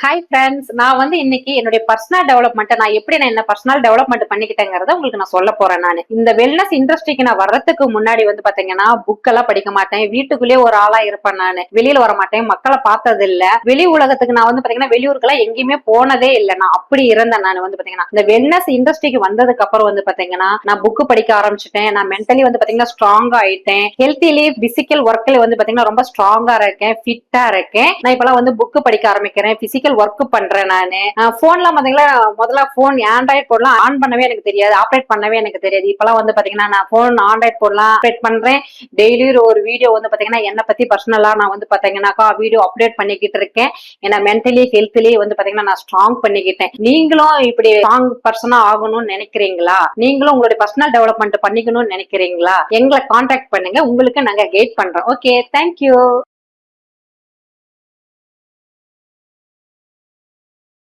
Hi friends, நான் இன்னைக்கு என்னுடைய பர்சனல் டெவலப்மெண்ட் நான் எப்படி என்ன பர்சனல் டெவலப்மெண்ட் பண்ணிக்கிட்டேங்கிறத உங்களுக்கு நான் சொல்ல போறேன். நான் இந்த வெல்னஸ் இண்டஸ்ட்ரிக்கு நான் வர்றதுக்கு முன்னாடி பாத்தீங்கன்னா புக் எல்லாம் படிக்க மாட்டேன். வீட்டுக்குள்ளேயே ஒரு ஆளா இருப்பேன். நான் வெளியில வர மாட்டேன். மக்களை பார்த்தது இல்ல. வெளி உலகத்துக்கு நான் பாத்தீங்கன்னா வெளியூருக்கெல்லாம் எங்கேயுமே போனதே இல்லை. நான் அப்படி இருந்தேன். நான் பாத்தீங்கன்னா இந்த வெல்னஸ் இண்டஸ்ட்ரிக்கு வந்ததுக்கு அப்புறம் பாத்தீங்கன்னா நான் புக் படிக்க ஆரம்பிச்சுட்டேன். நான் மென்டலி பாத்தீங்கன்னா ஸ்ட்ராங் ஆயிட்டேன். ஹெல்த்திலி பிசிக்கல் ஒர்க்ல பாத்தீங்கன்னா ரொம்ப ஸ்ட்ராங்கா இருக்கேன், ஃபிட்டா இருக்கேன். நான் இப்பெல்லாம் புக் படிக்க ஆரம்பிக்கிறேன். பிசிக்கல் ஒர்க் பண்றேன். நானு போன்ல பாத்தீங்கன்னா முதல்ல போன் ஆண்ட்ராய்ட் போன்லாம் ஆன் பண்ணவே எனக்கு தெரியாது, ஆப்ரேட் பண்ணவே எனக்கு தெரியாது. இப்பெல்லாம் பாத்தீங்கன்னா நான் போன் ஆண்ட்ராய்ட் போன்லாம் ஆப்ரேட் பண்றேன். டெய்லி ஒரு வீடியோ பாத்தீங்கன்னா என்ன பத்தி பர்சனலா நான் பாத்தீங்கன்னாக்கா வீடியோ அப்டேட் பண்ணிக்கிட்டு இருக்கேன். ஏன்னா மென்டலி ஹெல்த்லி பாத்தீங்கன்னா நான் ஸ்ட்ராங் பண்ணிக்கிட்டேன். நீங்களும் இப்படி ஸ்ட்ராங் பர்சனா ஆகணும்னு நினைக்கிறீங்களா? நீங்களும் உங்களுடைய பர்சனல் டெவலப்மெண்ட் பண்ணிக்கணும்னு நினைக்கிறீங்களா? எங்களை கான்டாக்ட் பண்ணுங்க, உங்களுக்கு நாங்க கைட் பண்றோம். Okay, thank you.